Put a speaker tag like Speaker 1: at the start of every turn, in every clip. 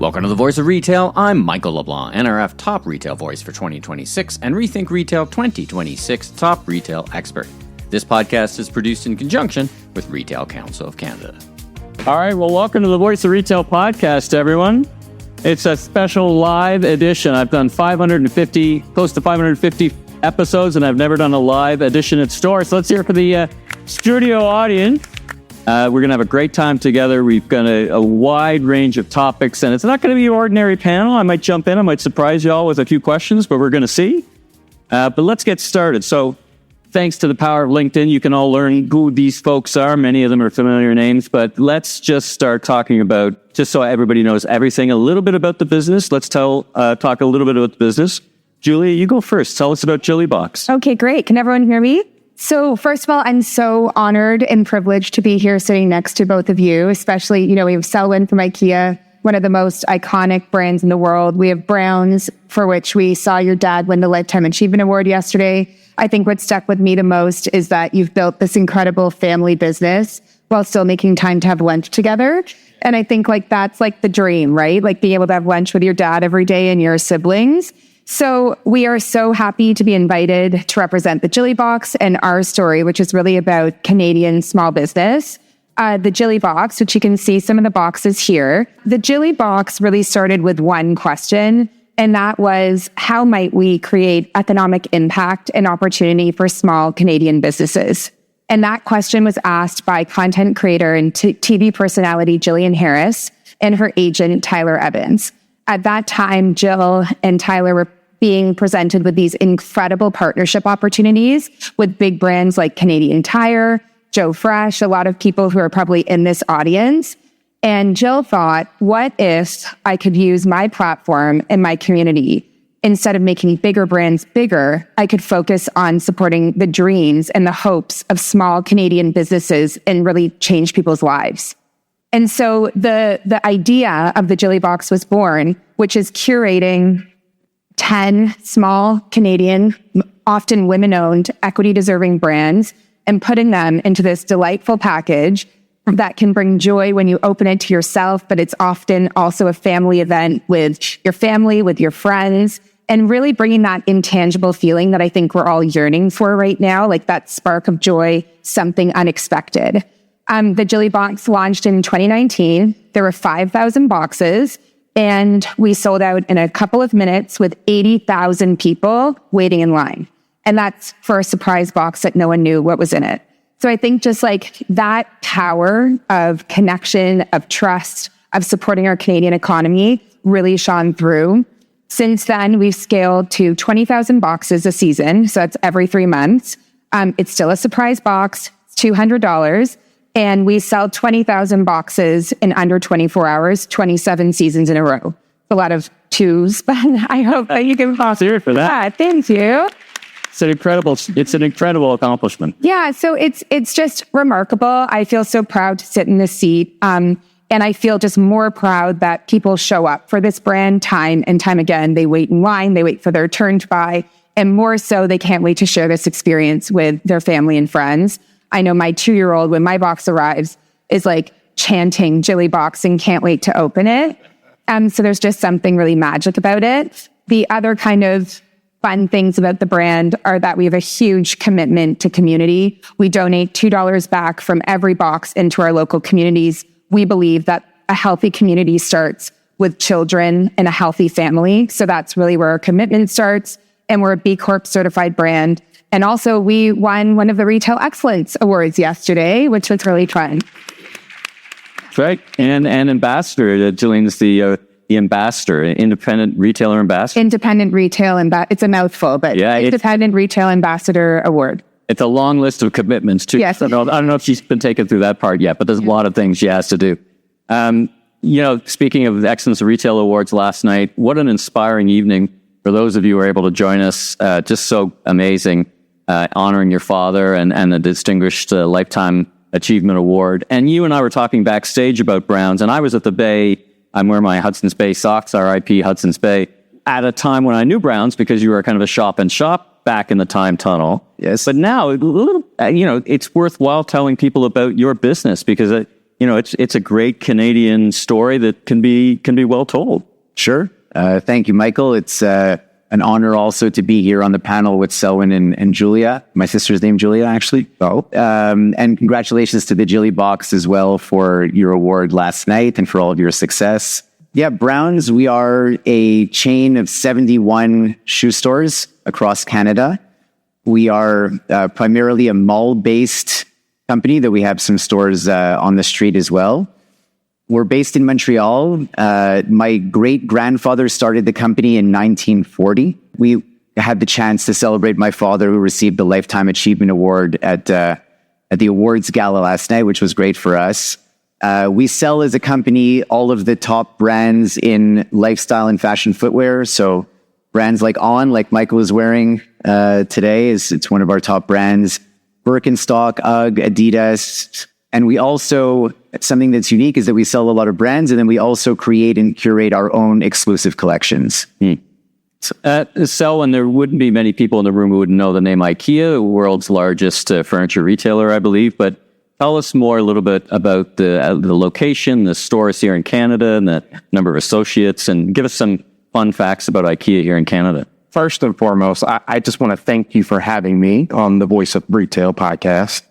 Speaker 1: Welcome to The Voice of Retail. I'm Michael LeBlanc, NRF Top Retail Voice for 2026 and Rethink Retail 2026 Top Retail Expert. This podcast is produced in conjunction with Retail Council of Canada.
Speaker 2: All right, well, welcome to the Voice of Retail podcast, everyone. It's a special live edition. I've done close to 550 episodes, and I've never done a live edition at store. So let's hear it for the studio audience. We're going to have a great time together. We've got a wide range of topics, and it's not going to be an ordinary panel. I might jump in. I might surprise you all with a few questions, but we're going to see. But let's get started. So thanks to the power of LinkedIn, you can all learn who these folks are. Many of them are familiar names, but let's just start talking about, just so everybody knows everything, a little bit about the business. Let's talk a little bit about the business. Julia, you go first. Tell us about Jilly Box.
Speaker 3: Okay, great. Can everyone hear me? So first of all, I'm so honored and privileged to be here sitting next to both of you, especially, we have Selwyn from IKEA, one of the most iconic brands in the world. We have Browns, for which we saw your dad win the Lifetime Achievement Award yesterday. I think what stuck with me the most is that you've built this incredible family business while still making time to have lunch together. And I think that's the dream, right? Being able to have lunch with your dad every day and your siblings. So we are so happy to be invited to represent the Jilly Box and our story, which is really about Canadian small business. The Jilly Box, which you can see some of the boxes here. The Jilly Box really started with one question, and that was, how might we create economic impact and opportunity for small Canadian businesses? And that question was asked by content creator and TV personality Jillian Harris and her agent, Tyler Evans. At that time, Jill and Tyler were being presented with these incredible partnership opportunities with big brands like Canadian Tire, Joe Fresh, a lot of people who are probably in this audience. And Jill thought, what if I could use my platform and my community? Instead of making bigger brands bigger, I could focus on supporting the dreams and the hopes of small Canadian businesses and really change people's lives. And so the idea of the Jilly Box was born, which is curating 10 small Canadian, often women-owned, equity-deserving brands and putting them into this delightful package that can bring joy when you open it to yourself, but it's often also a family event with your family, with your friends, and really bringing that intangible feeling that I think we're all yearning for right now, that spark of joy, something unexpected. The Jilly Box launched in 2019. There were 5,000 boxes, and we sold out in a couple of minutes with 80,000 people waiting in line. And that's for a surprise box that no one knew what was in it. So I think just that power of connection, of trust, of supporting our Canadian economy really shone through. Since then, we've scaled to 20,000 boxes a season. So that's every 3 months. It's still a surprise box. It's $200. And we sell 20,000 boxes in under 24 hours, 27 seasons in a row. A lot of twos, but I hope that you can pass
Speaker 2: here for that.
Speaker 3: Yeah, thank you.
Speaker 2: It's an incredible accomplishment.
Speaker 3: Yeah, so it's just remarkable. I feel so proud to sit in this seat. And I feel just more proud that people show up for this brand time and time again. They wait in line, they wait for their turn to buy, and more so, they can't wait to share this experience with their family and friends. I know my 2-year-old, when my box arrives, is chanting Jilly Box and can't wait to open it. So there's just something really magic about it. The other kind of fun things about the brand are that we have a huge commitment to community. We donate $2 back from every box into our local communities. We believe that a healthy community starts with children and a healthy family. So that's really where our commitment starts. And we're a B Corp certified brand. And also, we won one of the Retail Excellence Awards yesterday, which was really fun.
Speaker 2: That's right. And ambassador. Jillian's the ambassador, independent retailer ambassador.
Speaker 3: Independent retail it's a mouthful, but yeah, Independent Retail Ambassador Award.
Speaker 2: It's a long list of commitments, too.
Speaker 3: Yes.
Speaker 2: I don't know if she's been taken through that part yet, but there's a lot of things she has to do. Speaking of the Excellence Retail Awards last night, what an inspiring evening for those of you who are able to join us. Just so amazing. Honoring your father and the Distinguished Lifetime Achievement Award. And you and I were talking backstage about Browns, and I was at the Bay. I'm wearing my Hudson's Bay socks, RIP Hudson's Bay, at a time when I knew Browns because you were kind of a shop and shop back in the time tunnel.
Speaker 1: Yes.
Speaker 2: But now, it's worthwhile telling people about your business because it's a great Canadian story that can be well told.
Speaker 4: Sure. Thank you, Michael. It's an honor also to be here on the panel with Selwyn and Julia. My sister's name, Julia, actually. And congratulations to the Jilly Box as well for your award last night and for all of your success. Yeah, Browns, we are a chain of 71 shoe stores across Canada. We are primarily a mall-based company, though we have some stores on the street as well. We're based in Montreal. My great-grandfather started the company in 1940. We had the chance to celebrate my father, who received the Lifetime Achievement Award at the awards gala last night, which was great for us. We sell as a company all of the top brands in lifestyle and fashion footwear. So brands like On, like Michael is wearing today, it's one of our top brands. Birkenstock, UGG, Adidas. And we also, something that's unique is that we sell a lot of brands, and then we also create and curate our own exclusive collections.
Speaker 2: Selwyn, there wouldn't be many people in the room who wouldn't know the name IKEA, the world's largest furniture retailer, I believe. But tell us more a little bit about the location, the stores here in Canada, and the number of associates, and give us some fun facts about IKEA here in Canada.
Speaker 5: First and foremost, I just want to thank you for having me on the Voice of Retail podcast.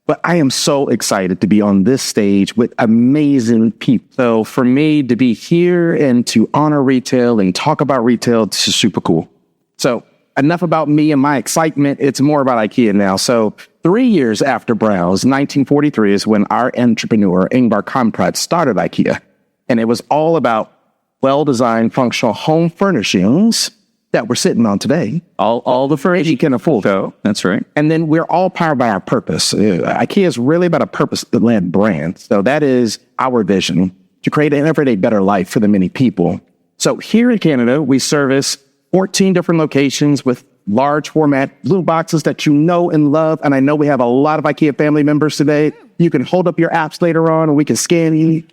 Speaker 5: But I am so excited to be on this stage with amazing people. So for me to be here and to honor retail and talk about retail, this is super cool. So enough about me and my excitement. It's more about IKEA now. So 3 years after Browns, 1943 is when our entrepreneur, Ingvar Kamprad, started IKEA. And it was all about well-designed, functional home furnishings that we're sitting on today.
Speaker 2: All the furniture
Speaker 5: you can afford.
Speaker 2: So, that's right.
Speaker 5: And then we're all powered by our purpose. IKEA is really about a purpose-led brand. So that is our vision, to create an everyday better life for the many people. So here in Canada, we service 14 different locations with large format blue boxes that you know and love. And I know we have a lot of IKEA family members today. You can hold up your apps later on and we can scan you.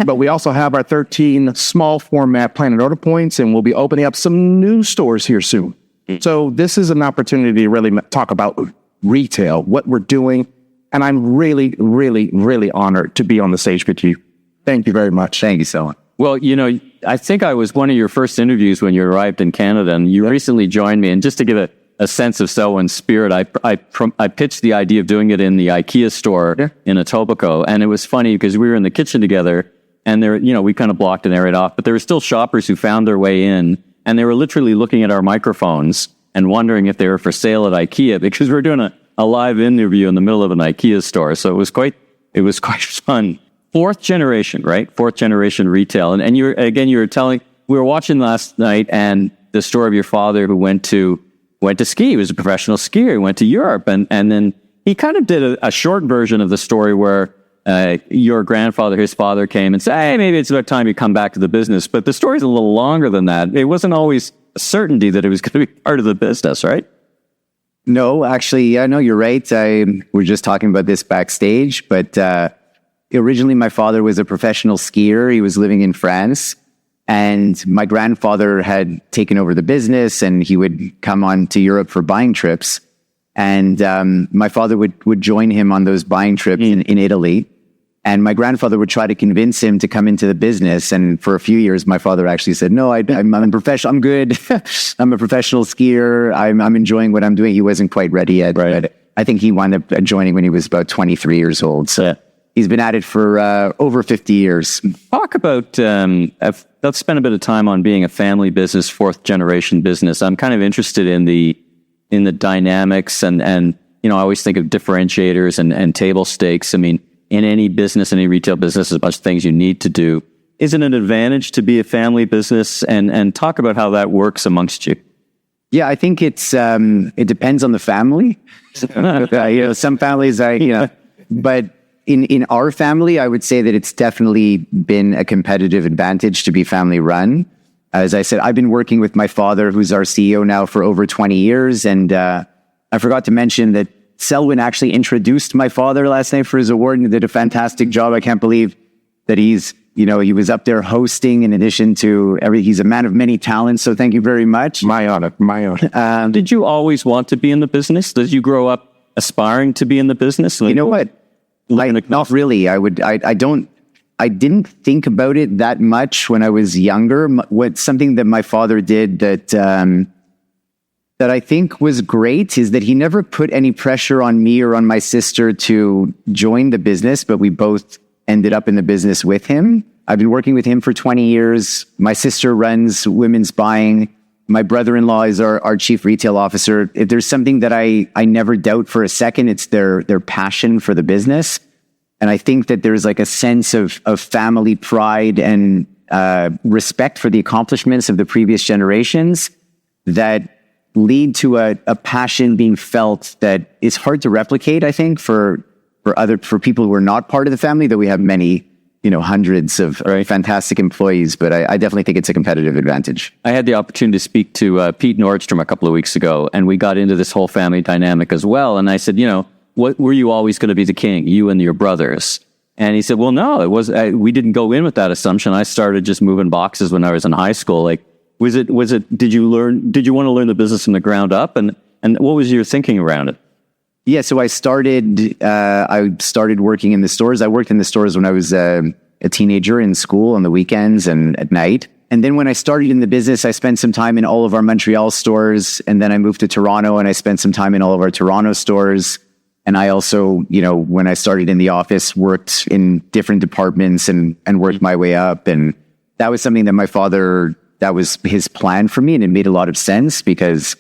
Speaker 5: But we also have our 13 small format Planet Order points, and we'll be opening up some new stores here soon. So this is an opportunity to really talk about retail, what we're doing. And I'm really, really, really honored to be on the stage with you. Thank you very much.
Speaker 4: Thank you, Selwyn.
Speaker 2: Well, I think I was one of your first interviews when you arrived in Canada, and you recently joined me. And just to give a sense of Selwyn's spirit, I pitched the idea of doing it in the IKEA store in Etobicoke. And it was funny because we were in the kitchen together, and there, we kind of blocked an area off, but there were still shoppers who found their way in, and they were literally looking at our microphones and wondering if they were for sale at IKEA, because we were doing a live interview in the middle of an IKEA store. So it was quite fun. Fourth generation, right? Fourth generation retail. And you were telling, we were watching last night, and the story of your father who went to ski. He was a professional skier. He went to Europe, and then he kind of did a short version of the story where your grandfather, his father, came and said, hey, maybe it's about time you come back to the business. But the story's a little longer than that. It wasn't always a certainty that it was going to be part of the business, right?
Speaker 4: No, actually, yeah, no, you're right. We're just talking about this backstage, but originally my father was a professional skier. He was living in France, and my grandfather had taken over the business, and he would come on to Europe for buying trips. And my father would join him on those buying trips in Italy. And my grandfather would try to convince him to come into the business. And for a few years, my father actually said, no, I'm a professional. I'm good. I'm a professional skier. I'm enjoying what I'm doing. He wasn't quite ready yet. Right. But I think he wound up joining when he was about 23 years old. So he's been at it for over 50 years.
Speaker 2: Talk about, let's spend a bit of time on being a family business, fourth generation business. I'm kind of interested in the dynamics and I always think of differentiators and table stakes. I mean, in any business, any retail business, there's a bunch of things you need to do. Is it an advantage to be a family business? And talk about how that works amongst you.
Speaker 4: Yeah, I think it depends on the family. Some families, but in our family, I would say that it's definitely been a competitive advantage to be family run. As I said, I've been working with my father, who's our CEO now, for over 20 years. And I forgot to mention that Selwyn actually introduced my father last night for his award and did a fantastic job. I can't believe that he was up there hosting in addition to everything. He's a man of many talents. So thank you very much.
Speaker 5: My honor.
Speaker 2: Did you always want to be in the business? Did you grow up aspiring to be in the business?
Speaker 4: You know what? Not really. I didn't think about it that much when I was younger. Something that my father did that I think was great is that he never put any pressure on me or on my sister to join the business, but we both ended up in the business with him. I've been working with him for 20 years. My sister runs women's buying. My brother-in-law is our chief retail officer. If there's something that I never doubt for a second, it's their passion for the business. And I think that there's like a sense of family pride and respect for the accomplishments of the previous generations that lead to a passion being felt that is hard to replicate, I think, for people who are not part of the family, though we have many, hundreds of fantastic employees, but I definitely think it's a competitive advantage.
Speaker 2: I had the opportunity to speak to Pete Nordstrom a couple of weeks ago, and we got into this whole family dynamic as well. And I said, what were you always going to be the king, you and your brothers? And he said, well, no, it was, we didn't go in with that assumption. I started just moving boxes when I was in high school. Like, did you want to learn the business from the ground up? And what was your thinking around it?
Speaker 4: Yeah, so I started working in the stores. I worked in the stores when I was a teenager in school on the weekends and at night. And then when I started in the business, I spent some time in all of our Montreal stores. And then I moved to Toronto and I spent some time in all of our Toronto stores. And I also, when I started in the office, worked in different departments and worked my way up. And that was something that my father, that was his plan for me. And it made a lot of sense because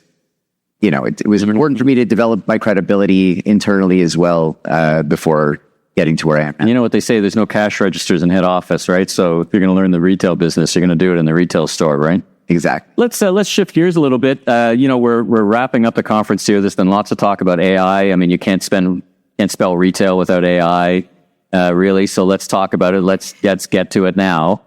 Speaker 4: it was important for me to develop my credibility internally as well before getting to where I am now.
Speaker 2: And you know what they say, there's no cash registers in head office, right? So if you're going to learn the retail business, you're going to do it in the retail store, right?
Speaker 4: Exactly.
Speaker 2: Let's shift gears a little bit. We're wrapping up the conference here. There's been lots of talk about AI. I mean, you can't spell retail without AI, really. So let's talk about it. Let's get to it now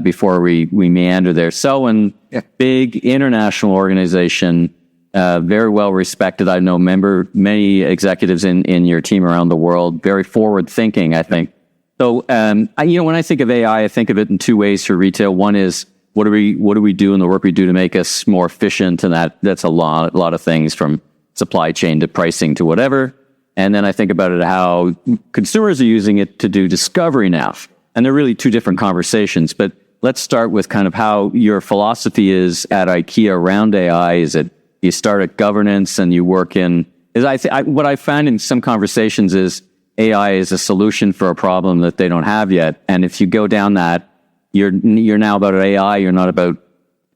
Speaker 2: before we meander there. Selwyn, big international organization. Very well respected. I know many executives in your team around the world, very forward thinking, I think. So, when I think of AI, I think of it in two ways for retail. One is, what do we do in the work we do to make us more efficient? And that's a lot of things from supply chain to pricing to whatever. And then I think about it, how consumers are using it to do discovery now. And they're really two different conversations, but let's start with kind of how your philosophy is at IKEA around AI. Is it, you start at governance and you work in, what I found in some conversations is AI is a solution for a problem that they don't have yet. And if you go down that, you're now about AI, you're not about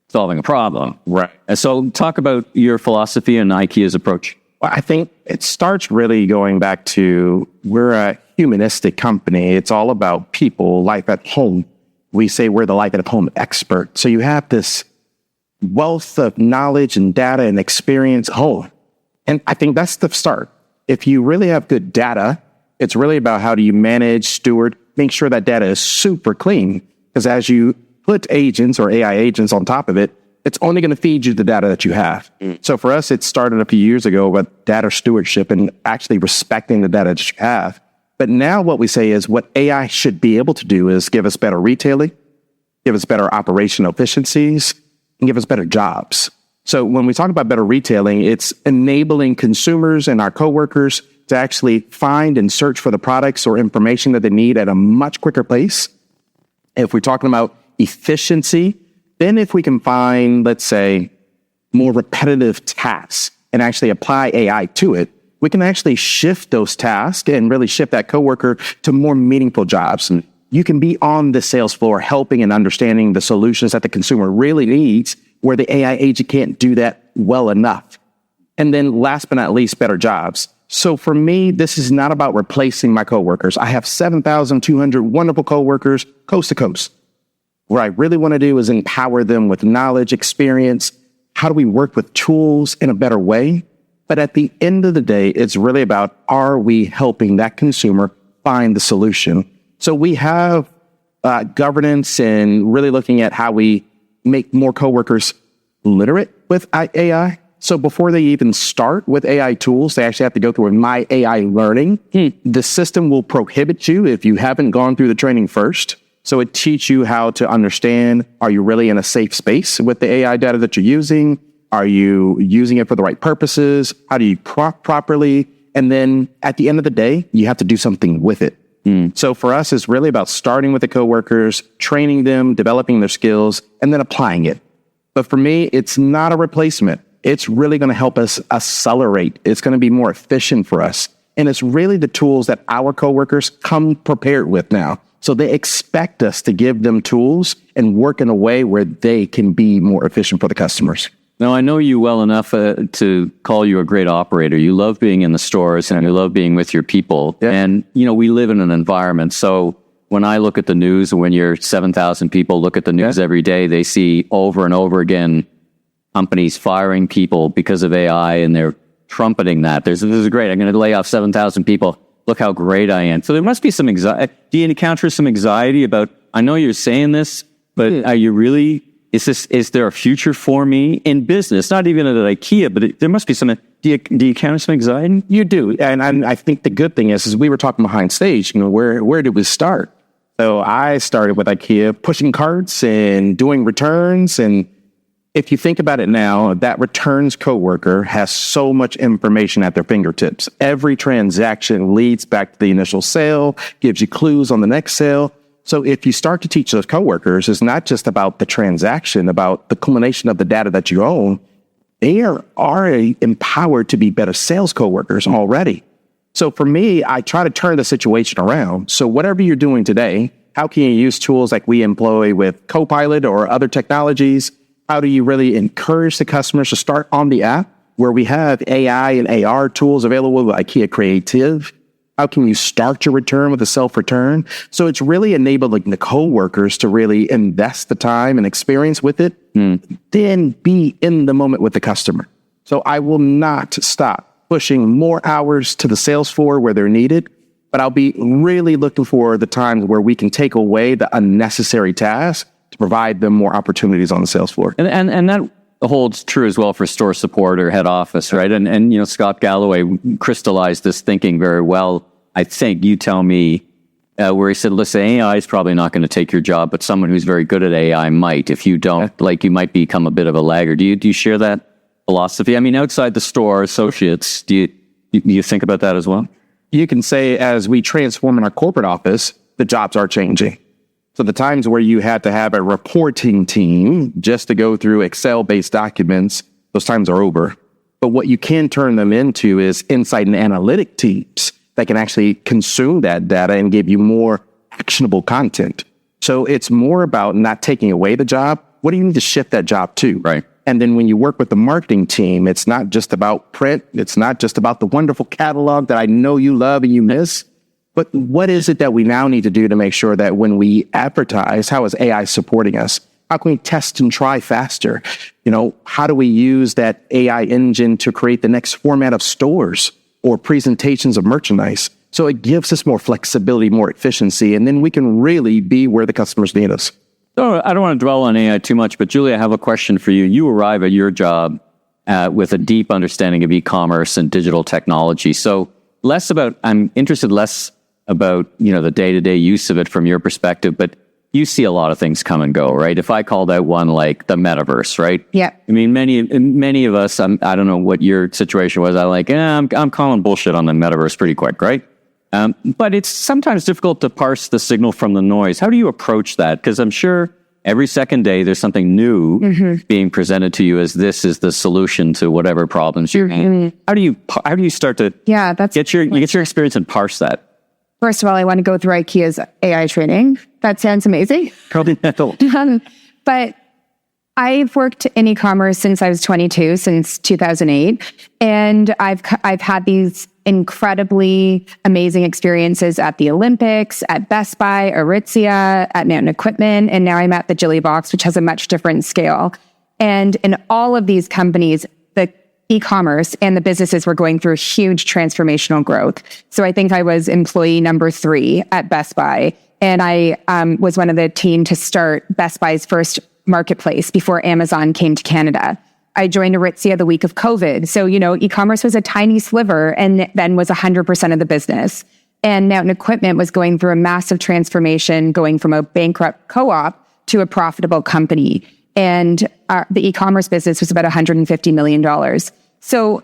Speaker 2: solving a problem.
Speaker 5: Right.
Speaker 2: And so talk about your philosophy and IKEA's approach.
Speaker 5: Well, I think it starts really going back to, we're a humanistic company. It's all about people, life at home. We say we're the life at home expert. So you have this wealth of knowledge and data and experience. And I think that's the start. If you really have good data, it's really about how do you manage, steward, make sure that data is super clean. Because as you put agents or AI agents on top of it, it's only going to feed you the data that you have. So for us, it started a few years ago with data stewardship and actually respecting the data that you have. But now what we say is what AI should be able to do is give us better retailing, give us better operational efficiencies, and give us better jobs. So when we talk about better retailing, it's enabling consumers and our coworkers to actually find and search for the products or information that they need at a much quicker pace. If we're talking about efficiency, then if we can find, let's say, more repetitive tasks and actually apply AI to it, we can actually shift those tasks and really shift that coworker to more meaningful jobs. And you can be on the sales floor helping and understanding the solutions that the consumer really needs, where the AI agent can't do that well enough. And then last but not least, better jobs. So for me, this is not about replacing my coworkers. I have 7,200 wonderful coworkers coast to coast. What I really want to do is empower them with knowledge, experience. How do we work with tools in a better way? But at the end of the day, it's really about, are we helping that consumer find the solution? So we have governance and really looking at how we make more coworkers literate with AI. So before they even start with AI tools, they actually have to go through my AI learning. The system will prohibit you if you haven't gone through the training first. So it teaches you how to understand, are you really in a safe space with the AI data that you're using? Are you using it for the right purposes? How do you properly? And then at the end of the day, you have to do something with it. So for us, it's really about starting with the coworkers, training them, developing their skills, and then applying it. But for me, it's not a replacement. It's really going to help us accelerate. It's going to be more efficient for us. And it's really the tools that our coworkers come prepared with now. So they expect us to give them tools and work in a way where they can be more efficient for the customers.
Speaker 2: Now, I know you well enough to call you a great operator. You love being in the stores and you love being with your people. Yeah. And, we live in an environment. So when I look at the news, and when your 7,000 people look at the news every day, they see over and over again companies firing people because of AI, and they're trumpeting that. This is great. I'm going to lay off 7,000 people. Look how great I am. So there must be some anxiety. Do you encounter some anxiety about, I know you're saying this, but are you really... Is there a future for me in business? Not even at IKEA, but there must be some. Do you encounter some anxiety?
Speaker 5: You do, and I think the good thing is we were talking behind stage. Where did we start? So I started with IKEA pushing carts and doing returns. And if you think about it now, that returns coworker has so much information at their fingertips. Every transaction leads back to the initial sale, gives you clues on the next sale. So if you start to teach those coworkers, it's not just about the transaction, about the culmination of the data that you own. They are empowered to be better sales coworkers already. So for me, I try to turn the situation around. So whatever you're doing today, how can you use tools like we employ with Copilot or other technologies? How do you really encourage the customers to start on the app where we have AI and AR tools available with IKEA Creative? How can you start your return with a self-return? So it's really enabling the coworkers to really invest the time and experience with it, then be in the moment with the customer. So I will not stop pushing more hours to the sales floor where they're needed, but I'll be really looking for the times where we can take away the unnecessary tasks to provide them more opportunities on the sales floor.
Speaker 2: And that holds true as well for store support or head office, right? And Scott Galloway crystallized this thinking very well. I think you tell me where he said, listen, AI is probably not going to take your job, but someone who's very good at AI might. If you don't, you might become a bit of a laggard. Do you share that philosophy? I mean, outside the store, associates, do you think about that as well?
Speaker 5: You can say as we transform in our corporate office, the jobs are changing. So the times where you had to have a reporting team just to go through Excel-based documents, those times are over. But what you can turn them into is insight and analytic teams that can actually consume that data and give you more actionable content. So it's more about not taking away the job. What do you need to shift that job to?
Speaker 2: Right.
Speaker 5: And then when you work with the marketing team, it's not just about print. It's not just about the wonderful catalog that I know you love and you miss. But what is it that we now need to do to make sure that when we advertise, how is AI supporting us? How can we test and try faster? How do we use that AI engine to create the next format of stores or presentations of merchandise? So it gives us more flexibility, more efficiency, and then we can really be where the customers need us.
Speaker 2: So I don't want to dwell on AI too much, but Julie, I have a question for you. You arrive at your job with a deep understanding of e-commerce and digital technology. So I'm interested less about, the day-to-day use of it from your perspective, but you see a lot of things come and go, right? If I called out one like the metaverse, right?
Speaker 3: Yeah.
Speaker 2: I mean, many of us, I don't know what your situation was. I'm calling bullshit on the metaverse pretty quick, right? But it's sometimes difficult to parse the signal from the noise. How do you approach that? Because I'm sure every second day there's something new being presented to you as this is the solution to whatever problems you're in. How do you start to get your experience and parse that?
Speaker 3: First of all, I want to go through IKEA's AI training. That sounds amazing. But I've worked in e-commerce since I was 22, since 2008. And I've had these incredibly amazing experiences at the Olympics, at Best Buy, Aritzia, at Mountain Equipment, and now I'm at the Jilly Box, which has a much different scale. And in all of these companies, the e-commerce and the businesses were going through huge transformational growth. So I think I was employee number 3 at Best Buy, and I was one of the team to start Best Buy's first marketplace before Amazon came to Canada. I joined Aritzia the week of COVID. So, e-commerce was a tiny sliver and then was 100% of the business. And Mountain Equipment was going through a massive transformation, going from a bankrupt co-op to a profitable company. And the e-commerce business was about $150 million. So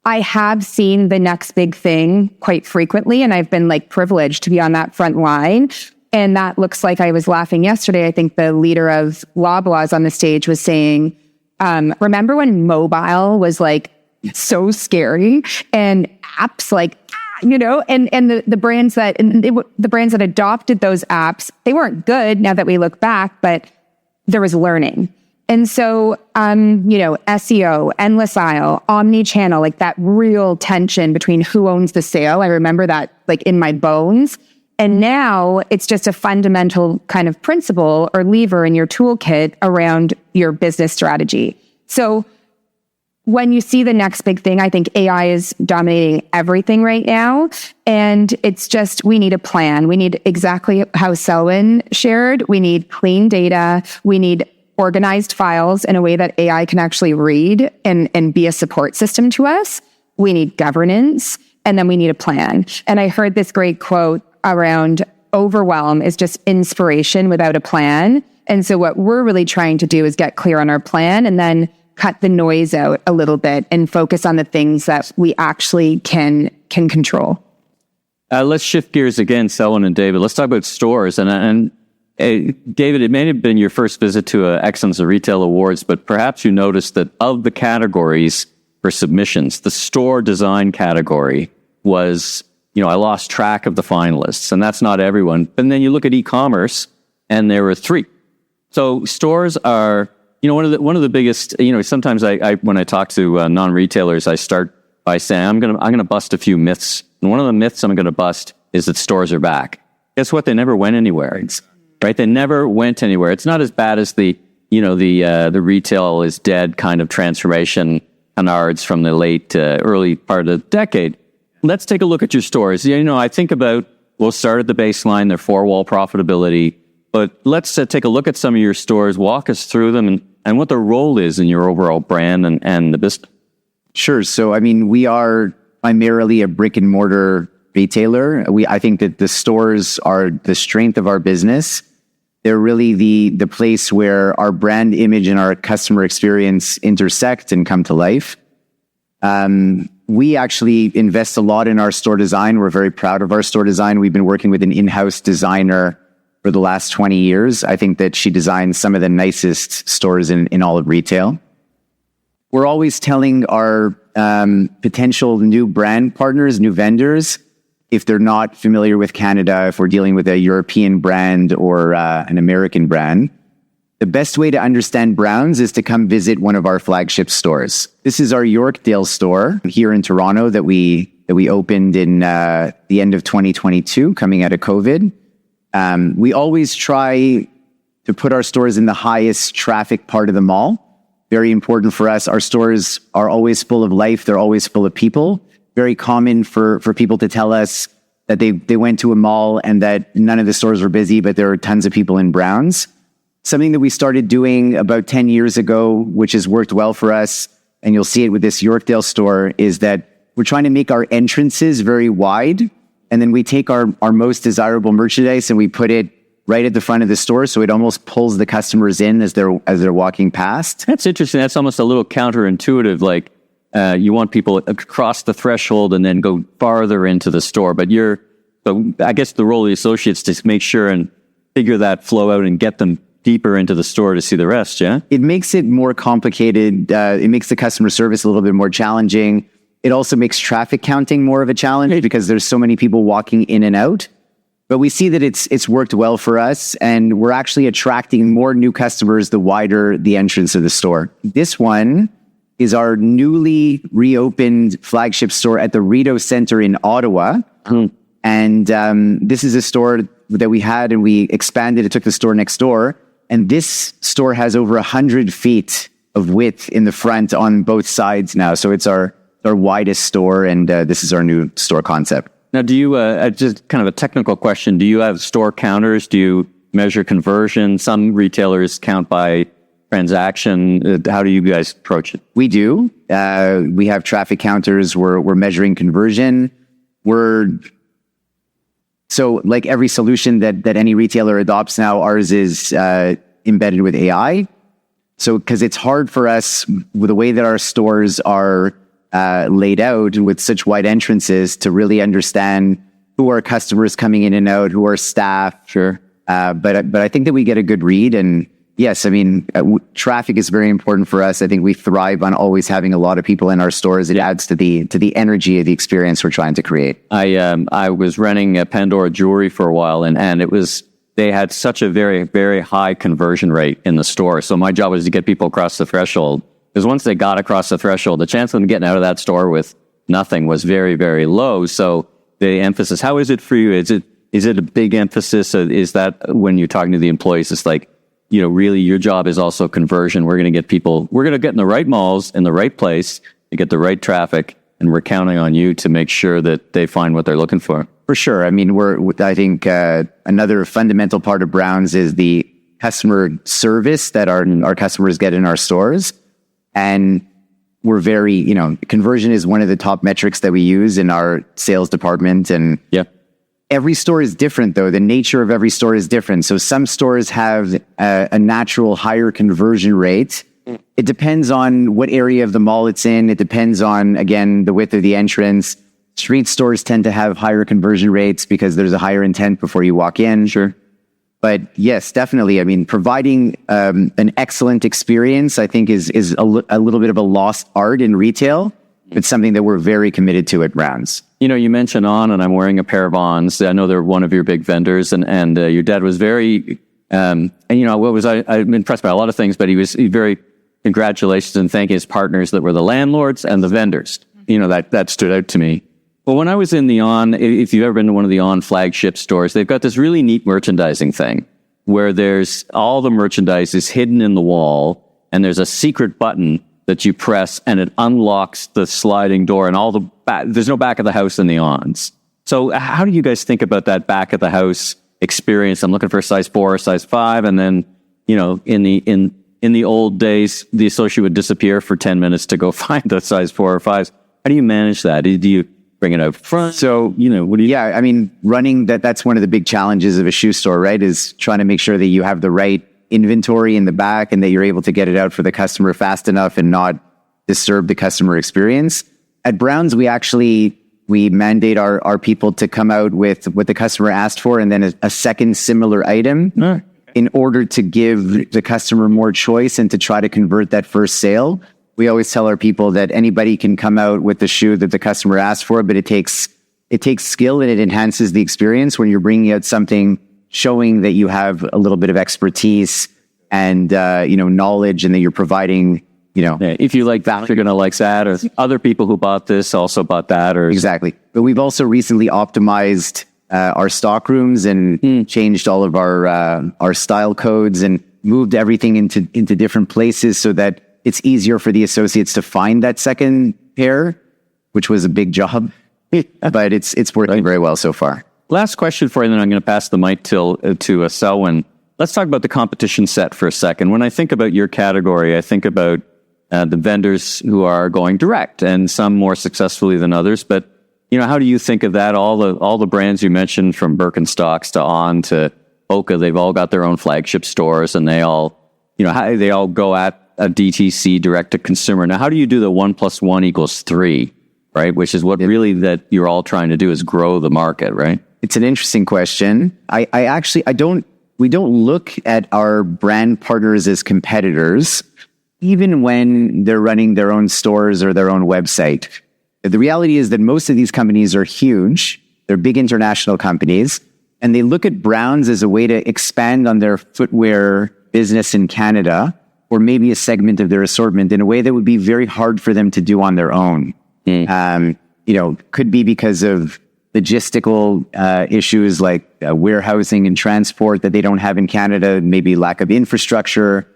Speaker 3: I have seen the next big thing quite frequently, and I've been like privileged to be on that front line. And that looks like, I was laughing yesterday, I think the leader of Loblaws on the stage was saying, remember when mobile was like so scary and apps like, and the brands that adopted those apps, they weren't good now that we look back, but there was learning. And so, SEO, endless aisle, omni-channel, like that real tension between who owns the sale. I remember that like in my bones. And now it's just a fundamental kind of principle or lever in your toolkit around your business strategy. So when you see the next big thing, I think AI is dominating everything right now. And it's just, we need a plan. We need exactly how Selwyn shared. We need clean data. We need organized files in a way that AI can actually read and be a support system to us. We need governance, and then we need a plan. And I heard this great quote around overwhelm is just inspiration without a plan. And so what we're really trying to do is get clear on our plan and then cut the noise out a little bit and focus on the things that we actually can control.
Speaker 2: Let's shift gears again, Selwyn and David. Let's talk about stores. And David, it may have been your first visit to Excellence of Retail Awards, but perhaps you noticed that of the categories for submissions, the store design category was, I lost track of the finalists, and that's not everyone. But then you look at e-commerce, and there were 3. So stores are, one of the biggest. Sometimes I when I talk to non-retailers, I start by saying I'm gonna bust a few myths. And one of the myths I'm gonna bust is that stores are back. Guess what? They never went anywhere. Right? They never went anywhere. It's not as bad as the retail is dead kind of transformation canards from the late early part of the decade. Let's take a look at your stores. I think about, we'll start at the baseline, their 4-wall profitability, but let's take a look at some of your stores, walk us through them and what their role is in your overall brand and the business.
Speaker 4: Sure. So, we are primarily a brick and mortar retailer. I think that the stores are the strength of our business. They're really the place where our brand image and our customer experience intersect and come to life. We actually invest a lot in our store design. We're very proud of our store design. We've been working with an in-house designer for the last 20 years. I think that she designs some of the nicest stores in all of retail. We're always telling our potential new brand partners, new vendors, if they're not familiar with Canada, if we're dealing with a European brand or an American brand, the best way to understand Browns is to come visit one of our flagship stores. This is our Yorkdale store here in Toronto that we opened in the end of 2022, coming out of COVID. We always try to put our stores in the highest traffic part of the mall. Very important for us. Our stores are always full of life. They're always full of people. Very common for people to tell us that they went to a mall and that none of the stores were busy, but there are tons of people in Browns. Something that we started doing about 10 years ago, which has worked well for us, and you'll see it with this Yorkdale store, is that we're trying to make our entrances very wide, and then we take our most desirable merchandise and we put it right at the front of the store, so it almost pulls the customers in as they're walking past.
Speaker 2: That's interesting. That's almost a little counterintuitive, like, you want people across the threshold and then go farther into the store. But I guess the role of the associates is to make sure and figure that flow out and get them deeper into the store to see the rest, yeah?
Speaker 4: It makes it more complicated. It makes the customer service a little bit more challenging. It also makes traffic counting more of a challenge because there's so many people walking in and out. But we see that it's worked well for us, and we're actually attracting more new customers the wider the entrance of the store. This one is our newly reopened flagship store at the Rideau Centre in Ottawa. And this is a store that we had and we expanded. It took the store next door. And this store has over 100 feet of width in the front on both sides now. So it's our widest store, and this is our new store concept.
Speaker 2: Now, do you, just kind of a technical question, do you have store counters? Do you measure conversion? Some retailers count by transaction. How do you guys approach it?
Speaker 4: We do. We have traffic counters. We're measuring conversion. So like every solution that any retailer adopts now, ours is embedded with AI. So because it's hard for us with the way that our stores are laid out with such wide entrances to really understand who are customers coming in and out, who are staff.
Speaker 2: Sure.
Speaker 4: But I think that we get a good read. And yes, I mean, traffic is very important for us. I think we thrive on always having a lot of people in our stores. It adds to the energy of the experience we're trying to create.
Speaker 2: I was renting a Pandora jewelry for a while, and they had such a very, very high conversion rate in the store. So my job was to get people across the threshold. Because once they got across the threshold, the chance of them getting out of that store with nothing was very, very low. So the emphasis, how is it for you? Is it a big emphasis? Is that when you're talking to the employees, it's like, really your job is also conversion. We're going to get in the right malls, in the right place, to get the right traffic, and we're counting on you to make sure that they find what they're looking for.
Speaker 4: For sure. I mean, I think another fundamental part of Browns is the customer service that our customers get in our stores. And we're very, conversion is one of the top metrics that we use in our sales department. And every store is different, though. The nature of every store is different. So some stores have a natural higher conversion rate. It depends on what area of the mall it's in. It depends on, again, the width of the entrance. Street stores tend to have higher conversion rates because there's a higher intent before you walk in.
Speaker 2: Sure.
Speaker 4: But yes, definitely. I mean, providing an excellent experience, I think, is a little bit of a lost art in retail. It's something that we're very committed to at Browns.
Speaker 2: You mentioned On, and I'm wearing a pair of Ons. I know they're one of your big vendors, and your dad was very, I'm impressed by a lot of things, but he was very congratulations and thanking his partners that were the landlords and the vendors. That stood out to me. Well, when I was in the On, if you've ever been to one of the On flagship stores, they've got this really neat merchandising thing where there's all the merchandise is hidden in the wall, and there's a secret button that you press and it unlocks the sliding door, and there's no back of the house in the Ons. So how do you guys think about that back of the house experience? I'm looking for a size 4 or size 5, and then, in the old days, the associate would disappear for 10 minutes to go find the size 4 or 5s. How do you manage that? Do you bring it out front?
Speaker 4: So, what do you... Yeah, I mean, running that's one of the big challenges of a shoe store, right? Is trying to make sure that you have the right inventory in the back and that you're able to get it out for the customer fast enough and not disturb the customer experience. At Browns, we mandate our people to come out with what the customer asked for and then a second similar item in order to give the customer more choice and to try to convert that first sale. We always tell our people that anybody can come out with the shoe that the customer asked for, but it takes skill and it enhances the experience when you're bringing out something showing that you have a little bit of expertise and, knowledge, and that you're providing,
Speaker 2: if you like that, you're going to like that, or other people who bought this also bought that, or
Speaker 4: exactly. But we've also recently optimized our stock rooms and changed all of our style codes and moved everything into different places so that it's easier for the associates to find that second pair, which was a big job, but it's working very well so far.
Speaker 2: Last question for you, then I'm going to pass the mic to Selwyn. Let's talk about the competition set for a second. When I think about your category, I think about the vendors who are going direct, and some more successfully than others. But how do you think of that? All the brands you mentioned, from Birkenstocks to On to Oka, they've all got their own flagship stores, and they all go at a DTC, direct to consumer. Now, how do you do the 1 + 1 = 3, right? Which is what really that you're all trying to do, is grow the market, right?
Speaker 4: It's an interesting question. We don't look at our brand partners as competitors, even when they're running their own stores or their own website. The reality is that most of these companies are huge. They're big international companies, and they look at Browns as a way to expand on their footwear business in Canada, or maybe a segment of their assortment, in a way that would be very hard for them to do on their own. Could be because of logistical issues like warehousing and transport that they don't have in Canada, maybe lack of infrastructure.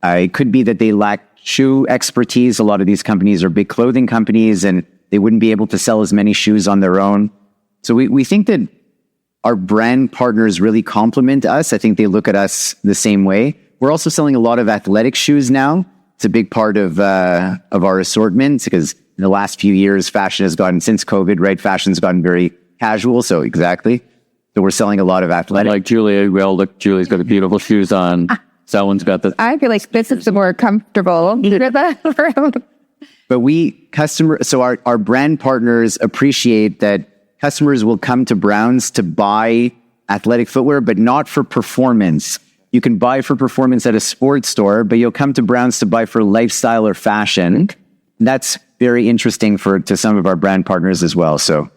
Speaker 4: It could be that they lack shoe expertise. A lot of these companies are big clothing companies, and they wouldn't be able to sell as many shoes on their own. So we think that our brand partners really complement us. I think they look at us the same way. We're also selling a lot of athletic shoes now. It's a big part of our assortment, because in the last few years, fashion has gotten, since COVID, right? Fashion's gotten very casual. So exactly. So we're selling a lot of athletic.
Speaker 2: Like Julia, Julia's got the beautiful shoes on. Selwyn's got the...
Speaker 3: I feel like this is the more comfortable.
Speaker 4: But our brand partners appreciate that customers will come to Browns to buy athletic footwear, but not for performance. You can buy for performance at a sports store, but you'll come to Browns to buy for lifestyle or fashion. That's very interesting to some of our brand partners as well. So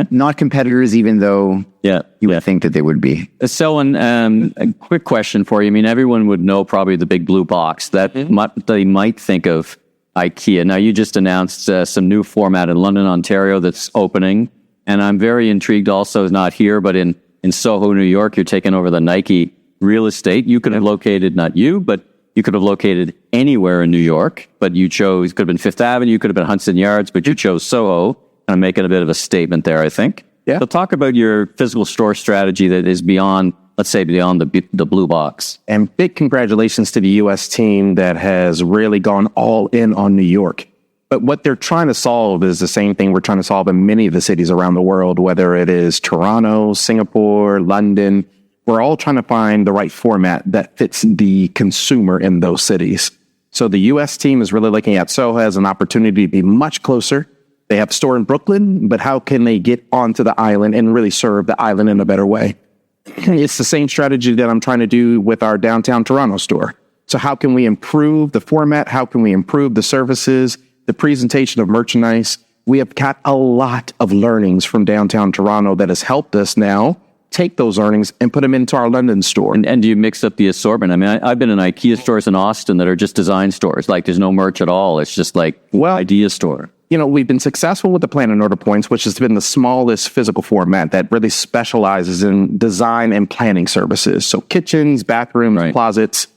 Speaker 4: not competitors, even though you would think that they would be.
Speaker 2: Selwyn, a quick question for you. I mean, everyone would know probably the big blue box that they might think of IKEA. Now, you just announced some new format in London, Ontario that's opening. And I'm very intrigued also, not here, but in Soho, New York, you're taking over the Nike real estate. You could have located, not you, but you could have located anywhere in New York, but you chose, could have been Fifth Avenue, could have been Hudson Yards, but you chose Soho. And I'm making a bit of a statement there, I think. Yeah. So talk about your physical store strategy that is beyond, let's say, beyond the blue box.
Speaker 5: And big congratulations to the U.S. team that has really gone all in on New York. But what they're trying to solve is the same thing we're trying to solve in many of the cities around the world, whether it is Toronto, Singapore, London. We're all trying to find the right format that fits the consumer in those cities. So the U.S. team is really looking at Soho as an opportunity to be much closer. They have a store in Brooklyn, but how can they get onto the island and really serve the island in a better way? It's the same strategy that I'm trying to do with our downtown Toronto store. So how can we improve the format? How can we improve the services, the presentation of merchandise? We have got a lot of learnings from downtown Toronto that has helped us now take those learnings and put them into our London store.
Speaker 2: And do you mix up the assortment? I mean, I've been in IKEA stores in Austin that are just design stores. Like there's no merch at all. It's just like idea store.
Speaker 5: You know, we've been successful with the plan and order points, which has been the smallest physical format that really specializes in design and planning services. So kitchens, bathrooms, closets.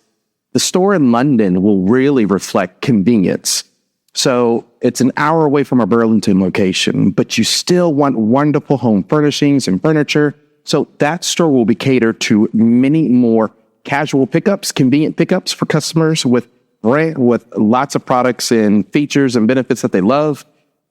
Speaker 5: The store in London will really reflect convenience. So it's an hour away from our Burlington location, but you still want wonderful home furnishings and furniture. So that store will be catered to many more casual pickups, convenient pickups for customers with lots of products and features and benefits that they love.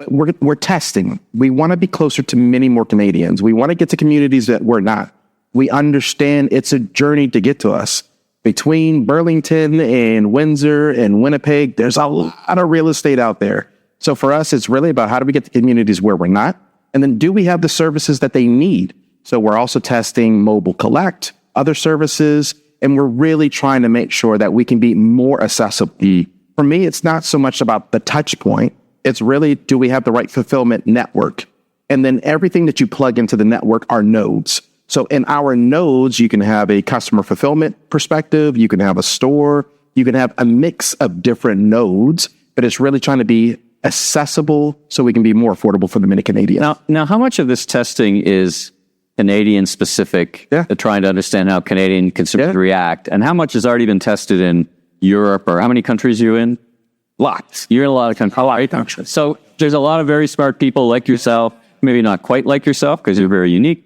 Speaker 5: We're testing. We want to be closer to many more Canadians. We want to get to communities that we're not. We understand it's a journey to get to us. Between Burlington and Windsor and Winnipeg, there's a lot of real estate out there. So for us, it's really about how do we get to communities where we're not? And then do we have the services that they need? So we're also testing mobile collect, other services, and we're really trying to make sure that we can be more accessible. For me, it's not so much about the touch point. It's really, do we have the right fulfillment network? And then everything that you plug into the network are nodes. So in our nodes, you can have a customer fulfillment perspective. You can have a store. You can have a mix of different nodes, but it's really trying to be accessible so we can be more affordable for the many Canadians.
Speaker 2: Now, how much of this testing is Canadian specific, trying to understand how Canadian consumers react, and how much has already been tested in Europe, or how many countries are you in?
Speaker 5: Lots.
Speaker 2: You're in a lot of countries.
Speaker 5: A lot of countries.
Speaker 2: So there's a lot of very smart people like yourself, maybe not quite like yourself because you're very unique,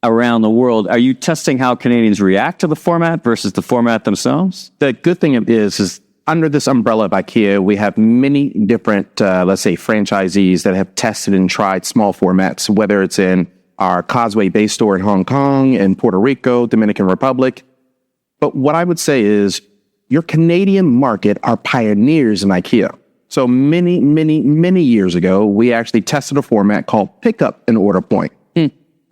Speaker 2: around the world. Are you testing how Canadians react to the format versus the format themselves?
Speaker 5: The good thing is under this umbrella of IKEA, we have many different, let's say, franchisees that have tested and tried small formats, whether it's in our Causeway Bay store in Hong Kong, in Puerto Rico, Dominican Republic. But what I would say is your Canadian market are pioneers in IKEA. So many, many, many years ago, we actually tested a format called Pickup and Order Point.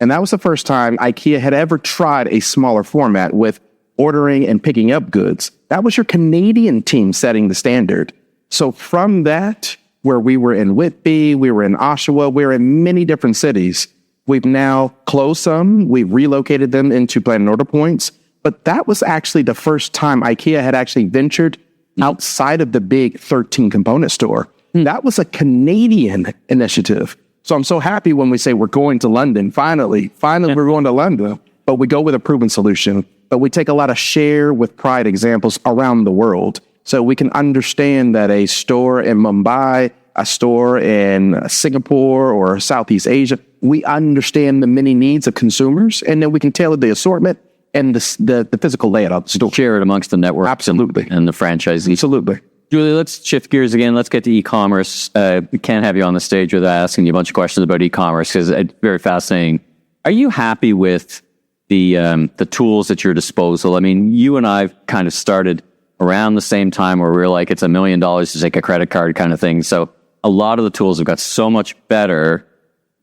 Speaker 5: And that was the first time IKEA had ever tried a smaller format with ordering and picking up goods. That was your Canadian team setting the standard. So from that, where we were in Whitby, we were in Oshawa, we were in many different cities. We've now closed some. We've relocated them into plan and order points. But that was actually the first time IKEA had actually ventured outside of the big 13 component store. That was a Canadian initiative. So I'm so happy when we say we're going to London. Finally, we're going to London. But we go with a proven solution. But we take a lot of share with pride examples around the world. So we can understand that a store in Mumbai, a store in Singapore or Southeast Asia, we understand the many needs of consumers, and then we can tailor the assortment and the physical layout of the store.
Speaker 2: Share it amongst the network.
Speaker 5: Absolutely.
Speaker 2: And the franchisees.
Speaker 5: Absolutely.
Speaker 2: Julie, let's shift gears again. Let's get to e-commerce. We can't have you on the stage without asking you a bunch of questions about e-commerce because it's very fascinating. Are you happy with the tools at your disposal? I mean, you and I kind of started around the same time where we were like, it's $1 million to take a credit card kind of thing. So a lot of the tools have got so much better,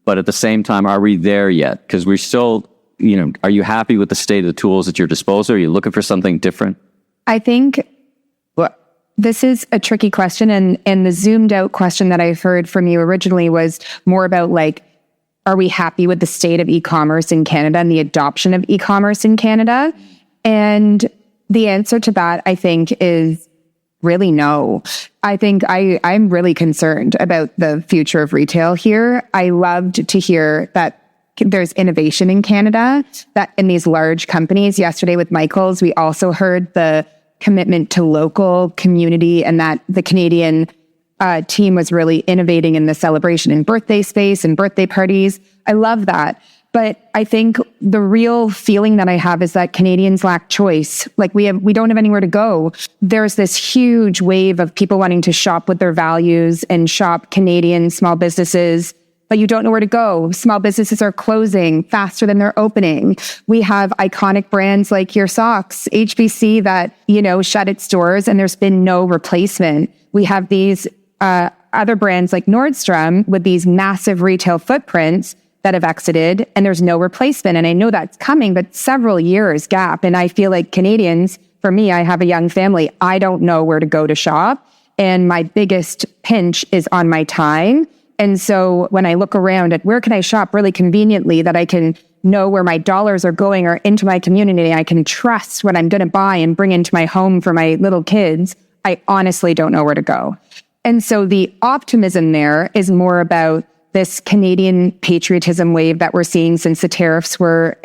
Speaker 2: but at the same time, are we there yet? Because we're still, are you happy with the state of the tools at your disposal? Are you looking for something different?
Speaker 3: I think this is a tricky question. And the zoomed out question that I heard from you originally was more about like, are we happy with the state of e-commerce in Canada and the adoption of e-commerce in Canada? And the answer to that, I think, is really no. I think I'm really concerned about the future of retail here. I loved to hear that there's innovation in Canada, that in these large companies. Yesterday with Michael's, we also heard the commitment to local community and that the Canadian team was really innovating in the celebration and birthday space and birthday parties. I love that. But I think the real feeling that I have is that Canadians lack choice. Like we don't have anywhere to go. There's this huge wave of people wanting to shop with their values and shop Canadian small businesses, but you don't know where to go. Small businesses are closing faster than they're opening. We have iconic brands like your socks, HBC, that, shut its doors and there's been no replacement. We have these other brands like Nordstrom with these massive retail footprints that have exited and there's no replacement. And I know that's coming, but several years gap. And I feel like Canadians, for me, I have a young family. I don't know where to go to shop. And my biggest pinch is on my time. And so when I look around at where can I shop really conveniently that I can know where my dollars are going or into my community, I can trust what I'm going to buy and bring into my home for my little kids, I honestly don't know where to go. And so the optimism there is more about this Canadian patriotism wave that we're seeing since the tariffs were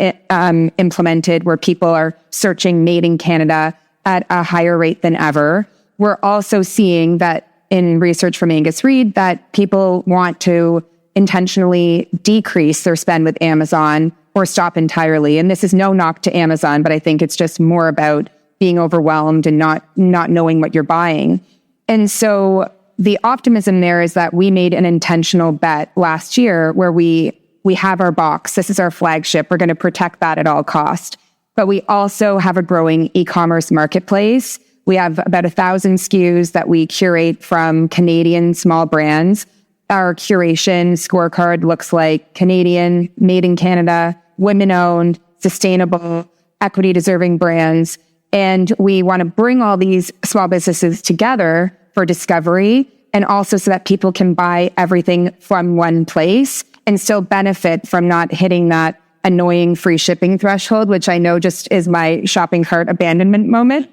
Speaker 3: implemented, where people are searching made in Canada at a higher rate than ever. We're also seeing that in research from Angus Reid that people want to intentionally decrease their spend with Amazon or stop entirely. And this is no knock to Amazon, but I think it's just more about being overwhelmed and not knowing what you're buying. And so the optimism there is that we made an intentional bet last year where we have our box. This is our flagship. We're going to protect that at all cost. But we also have a growing e-commerce marketplace. We have about 1,000 SKUs that we curate from Canadian small brands. Our curation scorecard looks like Canadian, made in Canada, women-owned, sustainable, equity-deserving brands. And we want to bring all these small businesses together for discovery, and also so that people can buy everything from one place and still benefit from not hitting that annoying free shipping threshold, which I know just is my shopping cart abandonment moment.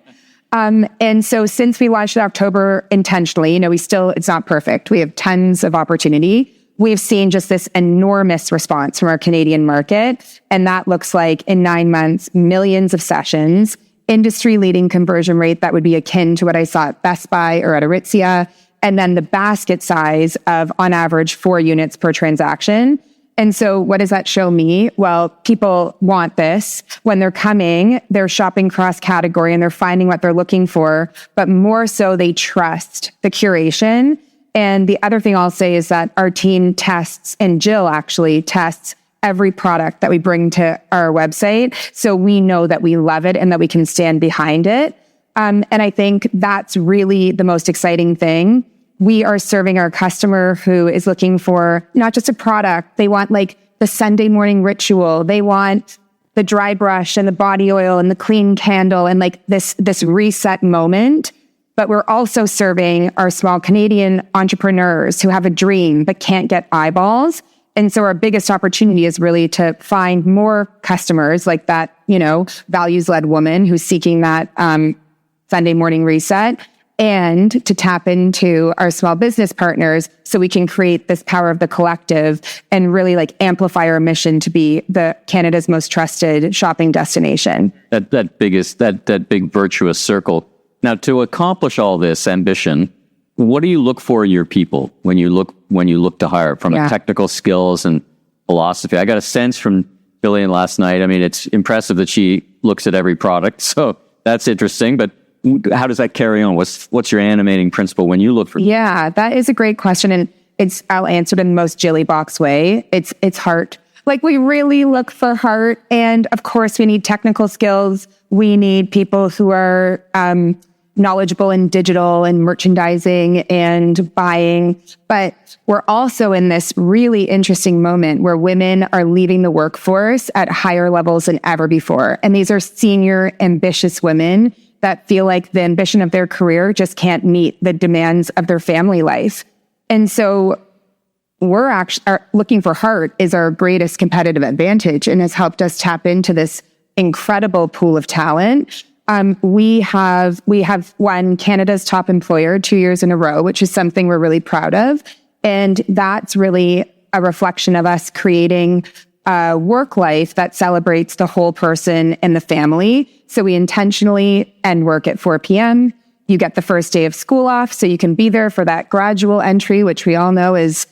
Speaker 3: And so since we launched in October intentionally, it's not perfect. We have tons of opportunity. We've seen just this enormous response from our Canadian market. And that looks like in 9 months, millions of sessions, industry-leading conversion rate that would be akin to what I saw at Best Buy or at Aritzia, and then the basket size of, on average, 4 units per transaction. And so what does that show me? Well, people want this. When they're coming, they're shopping cross-category and they're finding what they're looking for, but more so they trust the curation. And the other thing I'll say is that our team tests, and Jill actually tests every product that we bring to our website. So we know that we love it and that we can stand behind it. And I think that's really the most exciting thing. We are serving our customer who is looking for not just a product. They want like the Sunday morning ritual. They want the dry brush and the body oil and the clean candle and like this reset moment. But we're also serving our small Canadian entrepreneurs who have a dream but can't get eyeballs. And so our biggest opportunity is really to find more customers like that, values-led woman who's seeking that Sunday morning reset, and to tap into our small business partners so we can create this power of the collective and really like amplify our mission to be the Canada's most trusted shopping destination.
Speaker 2: That big virtuous circle. Now, to accomplish all this ambition, what do you look for in your people when you look to hire from a technical skills and philosophy? I got a sense from Jillian last night. I mean, it's impressive that she looks at every product, so that's interesting. But how does that carry on? What's your animating principle when you look for?
Speaker 3: Yeah, that is a great question, and I'll answer it in the most Jilly Box way. It's heart. Like we really look for heart, and of course we need technical skills. We need people who are knowledgeable in digital and merchandising and buying. But we're also in this really interesting moment where women are leaving the workforce at higher levels than ever before. And these are senior, ambitious women that feel like the ambition of their career just can't meet the demands of their family life. And so we're actually looking for heart is our greatest competitive advantage and has helped us tap into this incredible pool of talent. We have won Canada's top employer 2 years in a row, which is something we're really proud of. And that's really a reflection of us creating a work life that celebrates the whole person and the family. So we intentionally end work at 4 p.m. You get the first day of school off so you can be there for that gradual entry, which we all know is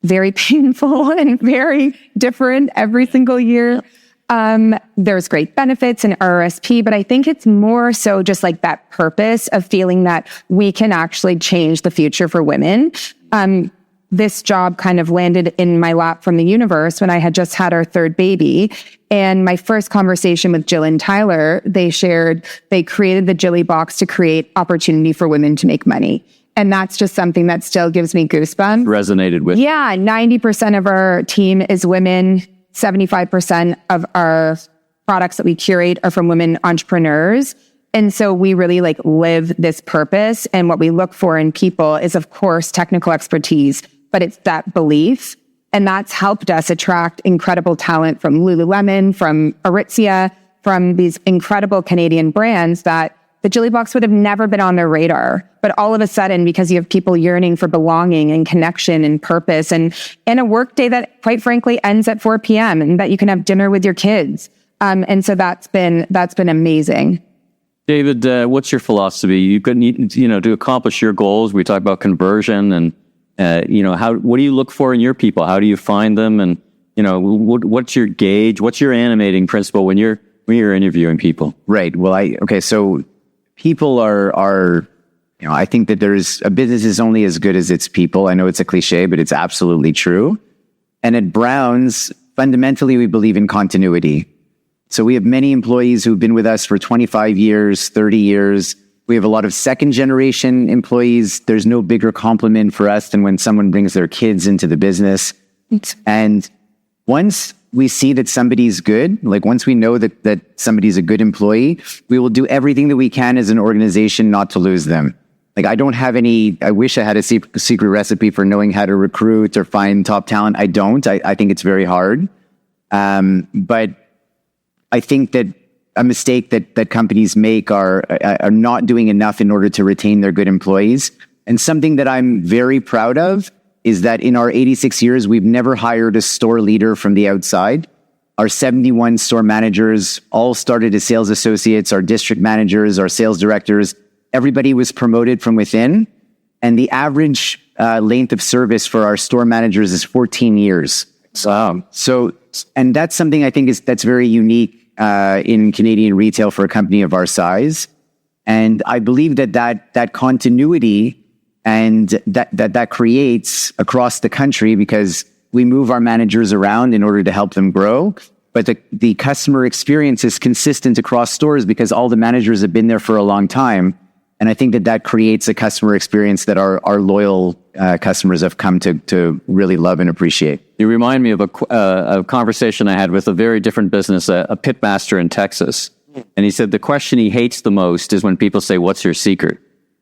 Speaker 3: very painful and very different every single year. There's great benefits and RRSP, but I think it's more so just like that purpose of feeling that we can actually change the future for women. This job kind of landed in my lap from the universe when I had just had our third baby. And my first conversation with Jill and Tyler, they shared, they created the Jilly Box to create opportunity for women to make money. And that's just something that still gives me goosebumps.
Speaker 2: Resonated with.
Speaker 3: Yeah, 90% of our team is women. 75% of our products that we curate are from women entrepreneurs. And so we really live this purpose. And what we look for in people is, of course, technical expertise, but it's that belief. And that's helped us attract incredible talent from Lululemon, from Aritzia, from these incredible Canadian brands that the Jilly Box would have never been on their radar. But all of a sudden, because you have people yearning for belonging and connection and purpose and a work day that, quite frankly, ends at 4 p.m. and that you can have dinner with your kids. And so that's been amazing.
Speaker 2: David, what's your philosophy? You could need, to accomplish your goals. We talk about conversion and, what do you look for in your people? How do you find them? And, what's your gauge? What's your animating principle when you're interviewing people?
Speaker 4: Right. Well, so people are, I think that a business is only as good as its people. I know it's a cliche, but it's absolutely true. And at Browns, fundamentally, we believe in continuity. So we have many employees who've been with us for 25 years, 30 years. We have a lot of second generation employees. There's no bigger compliment for us than when someone brings their kids into the business. And once we see that somebody's good, once we know that somebody's a good employee, we will do everything that we can as an organization not to lose them. I wish I had a secret recipe for knowing how to recruit or find top talent. I don't. I think it's very hard. But I think that a mistake that companies make are not doing enough in order to retain their good employees. And something that I'm very proud of is that in our 86 years, we've never hired a store leader from the outside. Our 71 store managers all started as sales associates, our district managers, our sales directors. Everybody was promoted from within. And the average length of service for our store managers is 14 years. And that's something I think that's very unique in Canadian retail for a company of our size. And I believe that continuity and that creates across the country, because we move our managers around in order to help them grow. But the customer experience is consistent across stores because all the managers have been there for a long time. And I think that creates a customer experience that our loyal customers have come to really love and appreciate.
Speaker 2: You remind me of a conversation I had with a very different business, a pitmaster in Texas. And he said the question he hates the most is when people say, "What's your secret?"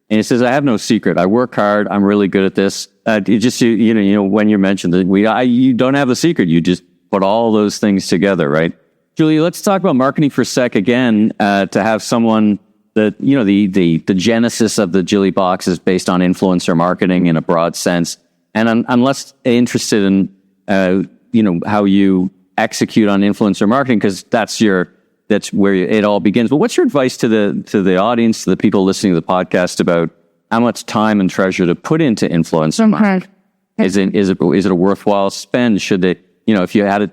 Speaker 2: And he says, "I have no secret. I work hard. I'm really good at this." When you mentioned that you don't have the secret. You just put all those things together, right? Julie, let's talk about marketing for a sec again. To have someone that, the genesis of the Jilly Box is based on influencer marketing in a broad sense. And I'm less interested in, how you execute on influencer marketing, because that's where it all begins. But what's your advice to the audience, to the people listening to the podcast, about how much time and treasure to put into influencer marketing? Is it a worthwhile spend? Should they, if you had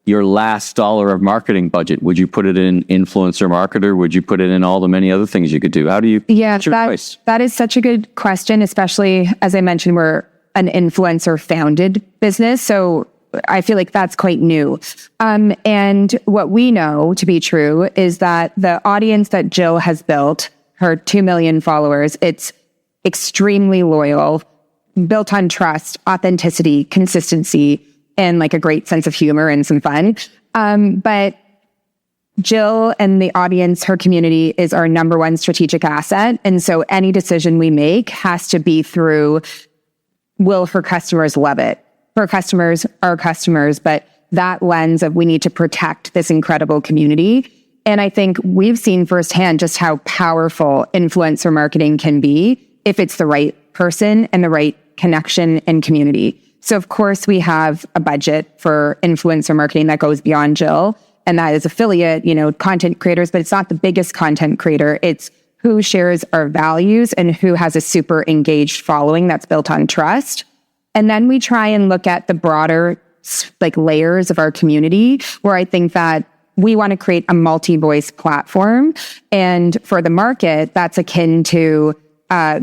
Speaker 2: your last dollar of marketing budget, would you put it in influencer marketer? Would you put it in all the many other things you could do? How do you?
Speaker 3: Yeah, that is such a good question, especially as I mentioned, we're an influencer founded business. So I feel like that's quite new. And what we know to be true is that the audience that Jill has built her 2 million followers. It's extremely loyal, built on trust, authenticity, consistency, and like a great sense of humor and some fun. But Jill and the audience, her community, is our number one strategic asset. And so any decision we make has to be through, will her customers love it? Her customers are customers, but that lens of we need to protect this incredible community. And I think we've seen firsthand just how powerful influencer marketing can be if it's the right person and the right connection and community. So of course we have a budget for influencer marketing that goes beyond Jill. And that is affiliate, content creators, but it's not the biggest content creator. It's who shares our values and who has a super engaged following that's built on trust. And then we try and look at the broader layers of our community, where I think that we want to create a multi-voice platform. And for the market, that's akin to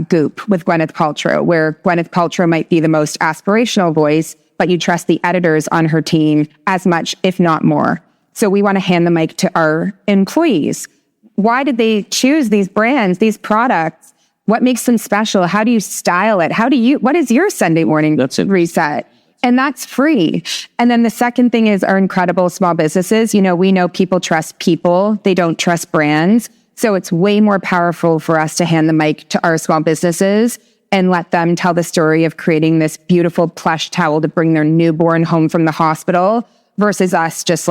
Speaker 3: Goop with Gwyneth Paltrow, where Gwyneth Paltrow might be the most aspirational voice, but you trust the editors on her team as much, if not more. So we want to hand the mic to our employees. Why did they choose these brands, these products? What makes them special? How do you style it? What is your Sunday morning reset? And that's free. And then the second thing is our incredible small businesses. We know people trust people. They don't trust brands. So it's way more powerful for us to hand the mic to our small businesses and let them tell the story of creating this beautiful plush towel to bring their newborn home from the hospital versus us just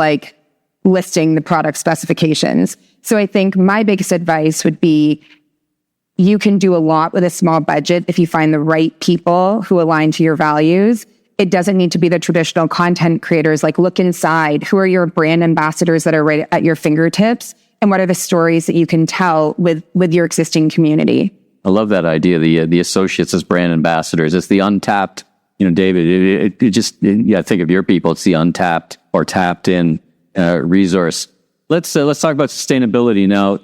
Speaker 3: listing the product specifications. So I think my biggest advice would be, you can do a lot with a small budget if you find the right people who align to your values. It doesn't need to be the traditional content creators. Look inside. Who are your brand ambassadors that are right at your fingertips? And what are the stories that you can tell with your existing community?
Speaker 2: I love that idea, the associates as brand ambassadors. It's the untapped, David, think of your people. It's the untapped or tapped in resource. Let's talk about sustainability now.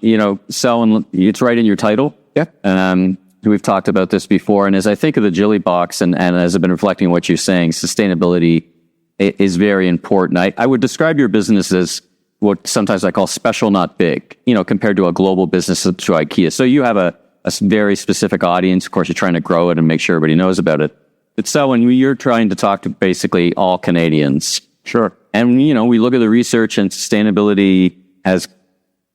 Speaker 2: Selwyn, it's right in your title. Yeah. We've talked about this before, and as I think of the Jilly Box, and as I've been reflecting on what you're saying, sustainability is very important. I would describe your business as what sometimes I call special, not big. Compared to a global business to IKEA. So you have a very specific audience. Of course, you're trying to grow it and make sure everybody knows about it. But Selwyn, you're trying to talk to basically all Canadians.
Speaker 5: Sure.
Speaker 2: And, we look at the research, and sustainability has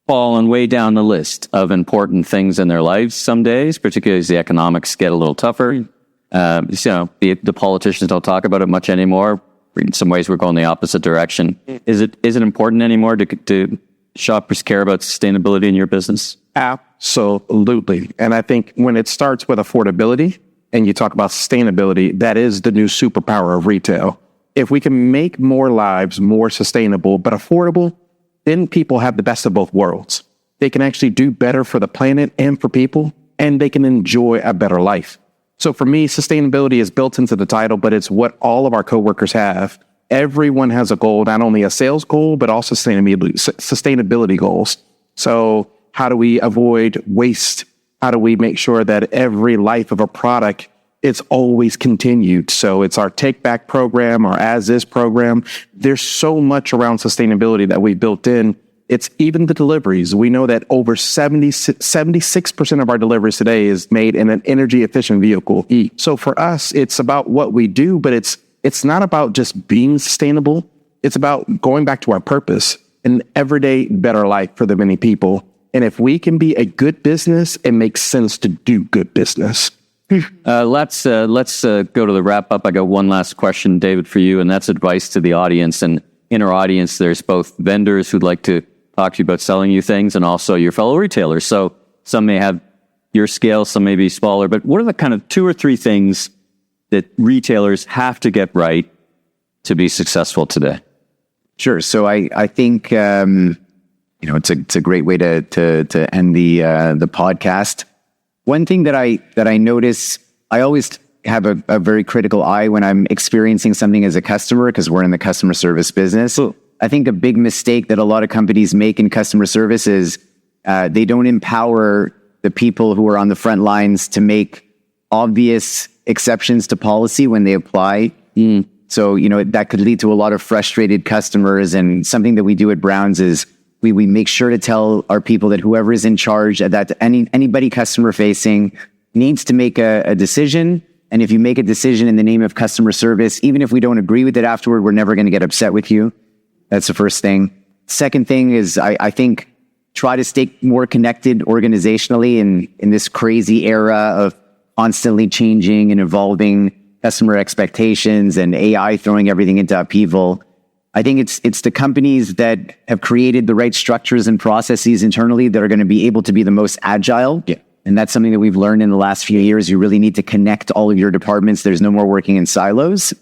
Speaker 2: fallen way down the list of important things in their lives some days, particularly as the economics get a little tougher. The politicians don't talk about it much anymore. In some ways, we're going the opposite direction. Is it important anymore to shoppers care about sustainability in your business?
Speaker 5: Absolutely. And I think when it starts with affordability and you talk about sustainability, that is the new superpower of retail. If we can make more lives more sustainable but affordable, then people have the best of both worlds. They can actually do better for the planet and for people, and they can enjoy a better life. So for me, sustainability is built into the title, but it's what all of our coworkers have. Everyone has a goal, not only a sales goal, but also sustainability goals. So how do we avoid waste? How do we make sure that every life of a product it's always continued? So it's our take back program, our as is program. There's so much around sustainability that we built in. It's even the deliveries. We know that over 76% of our deliveries today is made in an energy efficient vehicle. So for us, it's about what we do, but it's not about just being sustainable. It's about going back to our purpose, an everyday better life for the many people. And if we can be a good business, it makes sense to do good business.
Speaker 2: Let's go to the wrap up. I got one last question, David, for you, and that's advice to the audience. And in our audience, there's both vendors who'd like to talk to you about selling you things, and also your fellow retailers. So some may have your scale, some may be smaller. But what are the kind of 2 or 3 things that retailers have to get right to be successful today?
Speaker 4: Sure. So I think it's a great way to end the podcast. One thing that I notice, I always have a very critical eye when I'm experiencing something as a customer, because we're in the customer service business. Ooh. I think a big mistake that a lot of companies make in customer service is they don't empower the people who are on the front lines to make obvious exceptions to policy when they apply. So, that could lead to a lot of frustrated customers. And something that we do at Browns is We make sure to tell our people that whoever is in charge, that anybody customer facing needs to make a decision. And if you make a decision in the name of customer service, even if we don't agree with it afterward, we're never going to get upset with you. That's the first thing. Second thing is I think try to stay more connected organizationally in this crazy era of constantly changing and evolving customer expectations and AI throwing everything into upheaval. I think it's the companies that have created the right structures and processes internally that are going to be able to be the most agile. Yeah. And that's something that we've learned in the last few years. You really need to connect all of your departments. There's no more working in silos.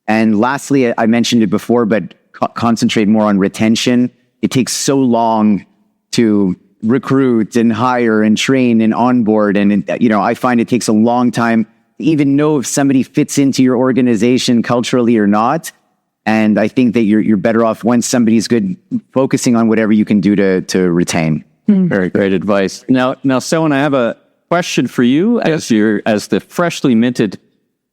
Speaker 4: And lastly, I mentioned it before, but concentrate more on retention. It takes so long to recruit and hire and train and onboard. And, I find it takes a long time to even know if somebody fits into your organization culturally or not. And I think that you're better off once somebody's good, focusing on whatever you can do to retain.
Speaker 2: Very great advice. Now, Selwyn, I have a question for you as the freshly minted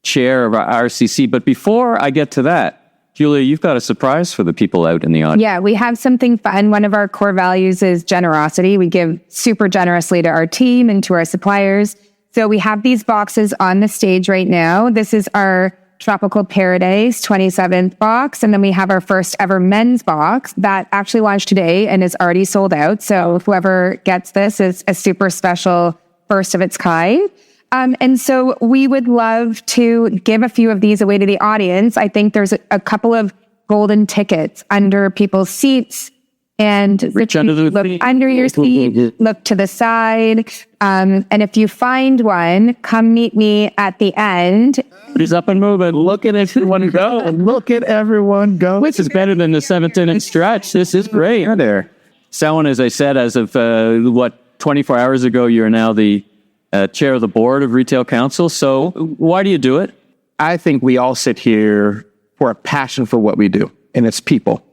Speaker 2: chair of our RCC. But before I get to that, Julia, you've got a surprise for the people out in the audience.
Speaker 3: Yeah, we have something fun. One of our core values is generosity. We give super generously to our team and to our suppliers. So we have these boxes on the stage right now. This is our Tropical Paradise 27th box. And then we have our first ever men's box that actually launched today and is already sold out. So whoever gets this is a super special first of its kind. And so we would love to give a few of these away to the audience. I think there's a couple of golden tickets under people's seats. And
Speaker 2: reach under
Speaker 3: your seat, look to the side. And if you find one, come meet me at the end.
Speaker 2: He's up and moving. Look at everyone go.
Speaker 5: Look at everyone go.
Speaker 2: This is better than the 7th inning stretch. This is great.
Speaker 4: There.
Speaker 2: Selwyn, as I said, as of 24 hours ago, you're now the chair of the board of Retail Council. So why do you do it?
Speaker 5: I think we all sit here for a passion for what we do, and it's people.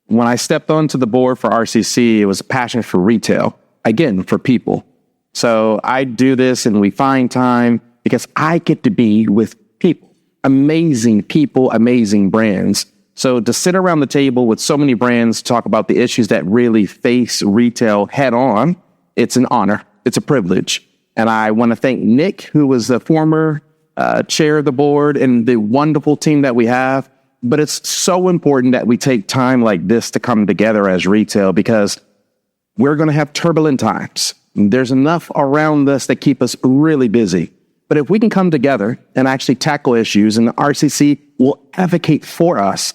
Speaker 5: When I stepped onto the board for RCC, it was a passion for retail, again, for people. So I do this and we find time because I get to be with people, amazing people, amazing brands. So to sit around the table with so many brands, talk about the issues that really face retail head on, it's an honor. It's a privilege. And I want to thank Nick, who was the former chair of the board, and the wonderful team that we have. But it's so important that we take time like this to come together as retail, because we're going to have turbulent times. There's enough around us that keep us really busy. But if we can come together and actually tackle issues, and the RCC will advocate for us,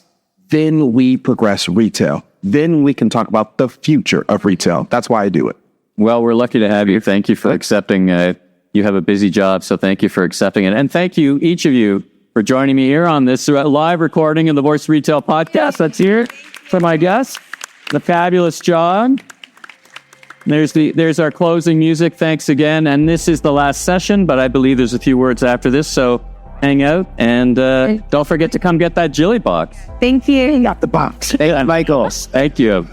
Speaker 5: then we progress retail. Then we can talk about the future of retail. That's why I do it.
Speaker 2: Well, we're lucky to have you. Thank you for accepting. You have a busy job, so thank you for accepting it. And thank you, each of you, for joining me here on this live recording of the Voice of Retail podcast. Let's hear it for my guests. The fabulous John. There's our closing music. Thanks again. And this is the last session, but I believe there's a few words after this. So hang out and don't forget to come get that Jilly Box.
Speaker 3: Thank you.
Speaker 5: Got the box.
Speaker 4: Hey, Michael.
Speaker 2: Thank you.